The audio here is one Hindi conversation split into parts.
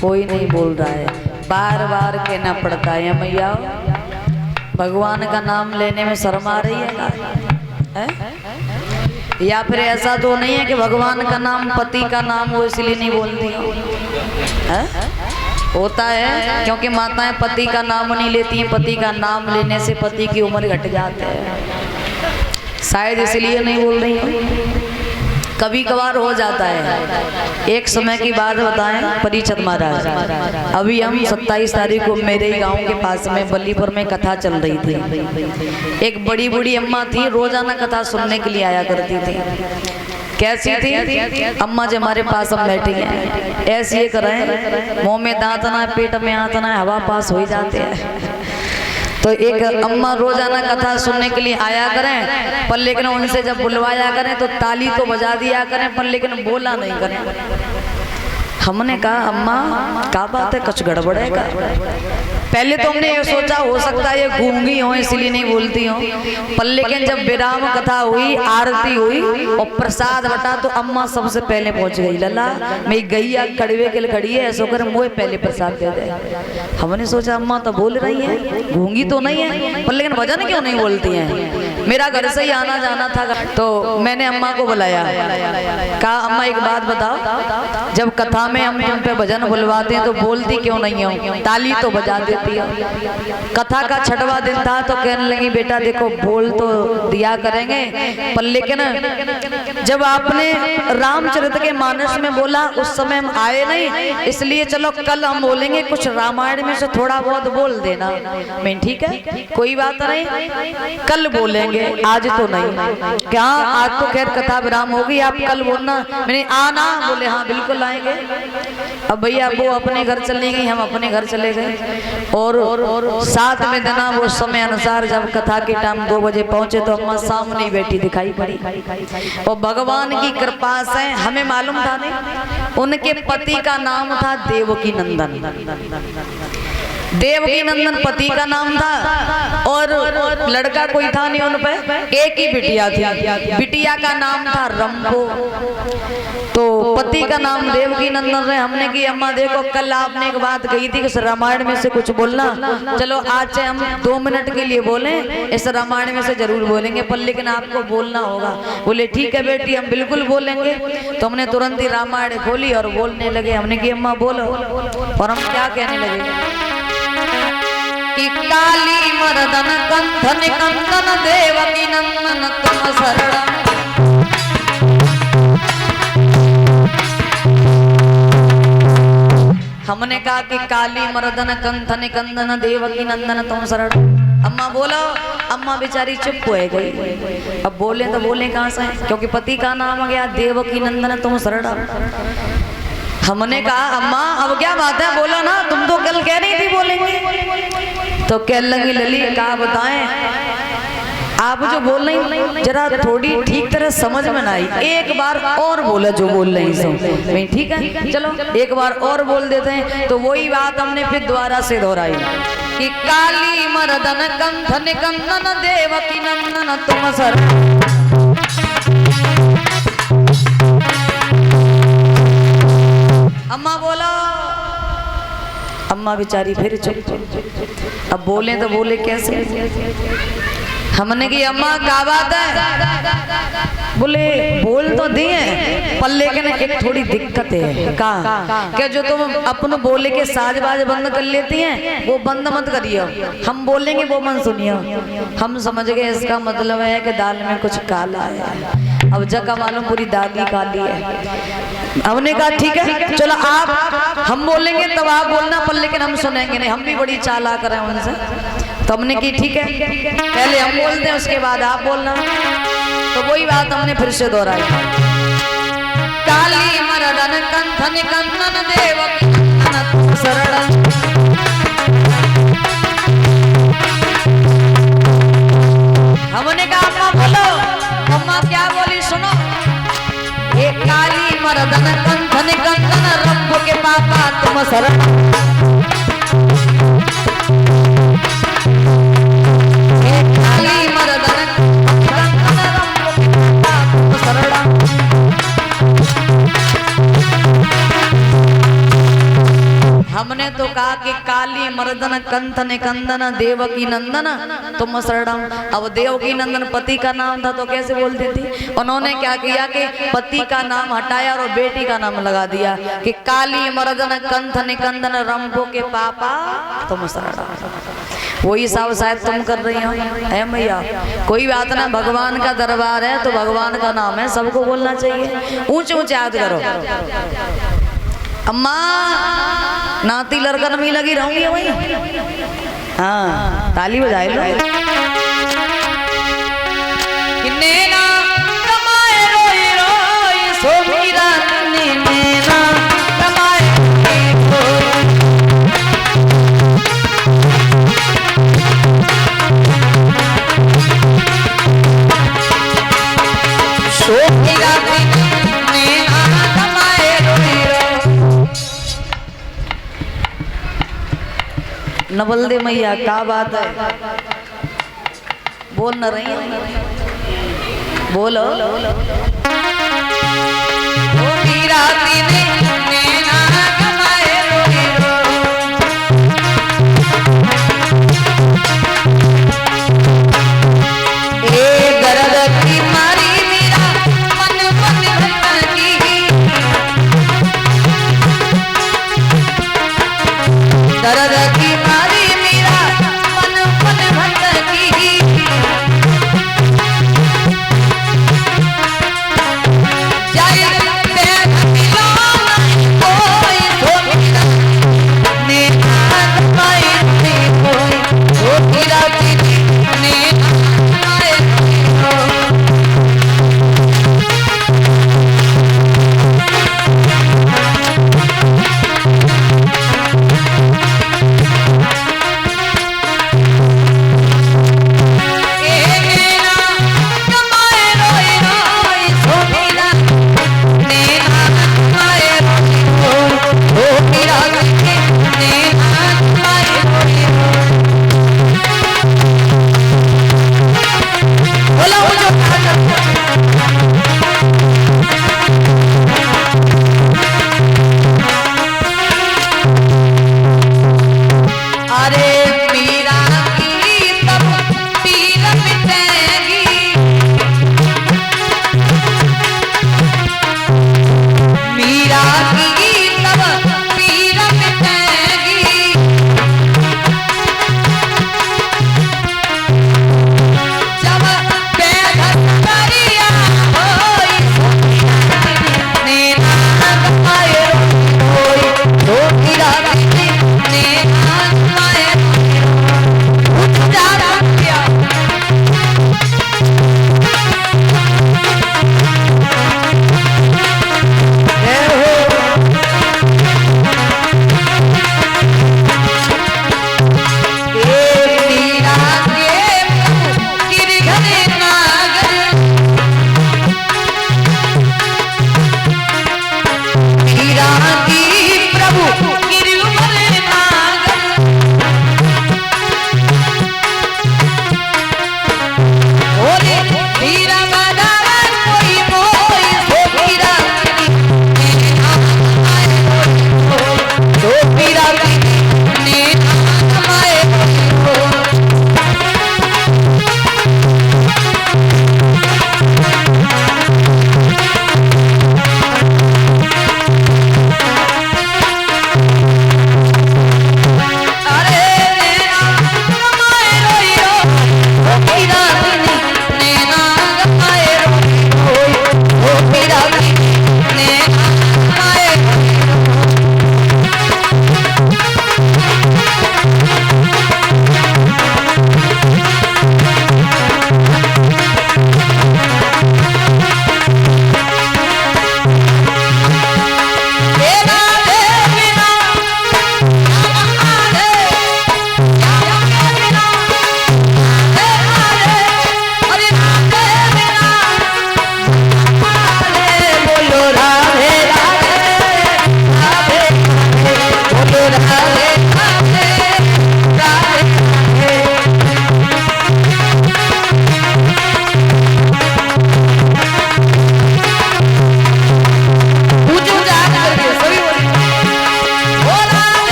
कोई नहीं बोल रहा है, बार बार कहना पड़ता है मैया भगवान का नाम लेने में शर्म आ रही है? या फिर ऐसा तो नहीं है कि भगवान का नाम पति का नाम हो इसलिए नहीं बोलती है? होता है क्योंकि माताएं पति का नाम नहीं लेती हैं, पति का नाम लेने से पति की उम्र घट जाती है, शायद इसलिए नहीं बोल रही हैं। कभी कभार हो जाता है। एक समय की बात बताएं परीक्षित महाराज, अभी हम 27 तारीख को मेरे ही गांव के पास में बल्लीपुर में कथा चल रही थी। एक बड़ी बूढ़ी अम्मा थी, रोजाना कथा सुनने के लिए आया करती थी। कैसी थी अम्मा जी? हमारे पास हम बैठी हैं, ऐसे ही कर रहे हैं, मुँह में दांत ना है, पेट में आंत ना है, हवा पास हो ही जाते हैं। तो एक अम्मा रोजाना कथा सुनने के लिए आया करें, पर लेकिन उनसे जब बुलवाया करें तो ताली तो बजा दिया करें, पर लेकिन बोला नहीं करें। हमने कहा अम्मा क्या बात है, कुछ गड़बड़ है क्या? पहले तो हमने ये सोचा हो सकता है ये गूंगी हो इसलिए नहीं बोलती हो, पर लेकिन जब विराम कथा हुई, आरती हुई और प्रसाद बटा तो अम्मा सबसे पहले पहुंच गई। लला मैं गैया कड़वे के लिए खड़ी है, ऐसा कर मुझे पहले प्रसाद दे दे। हमने सोचा अम्मा तो बोल रही है, गूंगी तो नहीं है, पर लेकिन भजन क्यों नहीं बोलती हैं? मेरा घर से ही आना जाना था, तो मैंने अम्मा को बुलाया, कहा अम्मा एक बात बताओ, जब कथा में हम तुम पे भजन बुलवाते हैं तो बोलती क्यों नहीं हो? ताली तो बजा देती हो। कथा का 6वां दिन था तो कहने लगी बेटा देखो बोल तो दिया करेंगे, पर लेकिन जब आपने रामचरित के मानस में बोला उस समय हम आए नहीं, इसलिए चलो कल हम बोलेंगे, कुछ रामायण में से थोड़ा बहुत बोल देना। मैं ठीक है कोई बात नहीं, कल बोलेंगे, आज तो नहीं। क्या आज तो खैर कथा विराम होगी, आप कल बोलना। मैंने आना, बोले हाँ बिल्कुल आएंगे। अब भैया वो अपने घर चली गई, हम अपने घर चले गए, और 7वें दिन वो समय अनुसार जब कथा के टाइम 2 बजे पहुंचे तो अम्मा सामने ही बैठी दिखाई पड़ी। और भगवान की कृपा से हमें मालूम था नहीं, उनके पति का नाम था देवकी नंदन। देवकी नंदन पति का नाम था, और लड़का कोई था नहीं उन पे, एक ही बिटिया थी, बिटिया का नाम था रंभो। तो पति का नाम देवकी नंदन है। हमने की अम्मा देखो कल आपने एक बात कही थी कि रामायण में से कुछ बोलना, चलो आज से हम 2 मिनट के लिए बोलें, इस रामायण में से जरूर बोलेंगे, पर लेकिन आपको बोलना होगा। बोले ठीक है बेटी हम बिल्कुल बोलेंगे। तो हमने तुरंत ही रामायण खोली और बोलने लगे। हमने की अम्मा बोलो, और हम क्या कहने लगे कि काली मर्दन कंधन कंदन देवकी नंदन तुम शरण। हमने कहा कि काली मर्दन कंधन कंदन देवकी नंदन तुम शरण। अम्मा बोलो, अम्मा बेचारी चुप हो गई। अब बोले तो बोले कहाँ से, क्योंकि पति का नाम आ गया देवकी नंदन तुम शरण। हमने कहा अम्मा अब क्या बात है, बोलो ना, तुम तो कल कह रही थी बोलेंगे। तो कह लगी लली कहा बताएं, आप जो बोल रही जरा थोड़ी ठीक तरह समझ में ना आई, एक बार और बोला जो बोल रही सो। मैं ठीक है चलो एक बार और बोल देते हैं। तो वही बात हमने फिर दोबारा से दोहराई कि काली मर्दन कंधन कंदन देवकी नंदन तुम शरण। अम्मा बोलो, अम्मा बेचारी फिर चुप। अब बोले तो बोले कैसे? हमने की अम्मा क्या बात है? बोले बोल तो दिए, पर लेकिन एक थोड़ी दिक्कत है। कहा क्या? जो तुम अपन बोले के साजबाज बंद कर लेती हैं वो बंद मत करियो, हम बोलेंगे वो मन सुनियो। हम समझ गए इसका मतलब है कि दाल में कुछ काला है। अब जगह मालूम पूरी दाल ही काली है। हमने कहा ठीक है चलो आप हम बोलेंगे तब आप बोलना, पर लेकिन हम सुनेंगे नहीं, हम भी बड़ी चालाक रहे उनसे। तो हमने की ठीक है पहले हम बोलते हैं उसके बाद आप बोलना। तो वही बात हमने फिर से दोहराई, काली मर्दन कंधन कंदन देवकी नंदन तुम शरण। हमने कहा अम्मा बोलो, अम्मा क्या बोली सुनो, ये काली मर्दन कंधन कंदन रंभ के पापा तुम शरण। हमने तो कहा कि काली मर्दन कंथ निकंदन देवकी नंदन तुम शरणम। अब देवकी नंदन पति का नाम था तो कैसे बोलती थी? उन्होंने क्या किया कि पति का नाम हटाया और बेटी का नाम लगा दिया कि काली मर्दन कंथ निकंदन रंभो के पापा तुम शरणम। वही सब शायद तुम कर रही हो है मैया। कोई बात ना, भगवान का दरबार है तो भगवान का नाम है, सबको बोलना चाहिए। ऊंचे ऊंचे याद करो। अम्मा नाती लड़कन में लगी रहूंगी वही। हाँ ताली बजाए लो। नैना कमाए रोई रोई सो मीरा नैना कमाए सो मीरा नैना कमाए रोई रोई। न बोल दे मैया क्या बात है, बोल न रही है, बोलो।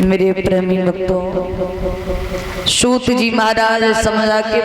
मेरे प्रेमी भक्तों, सूत जी महाराज समझा के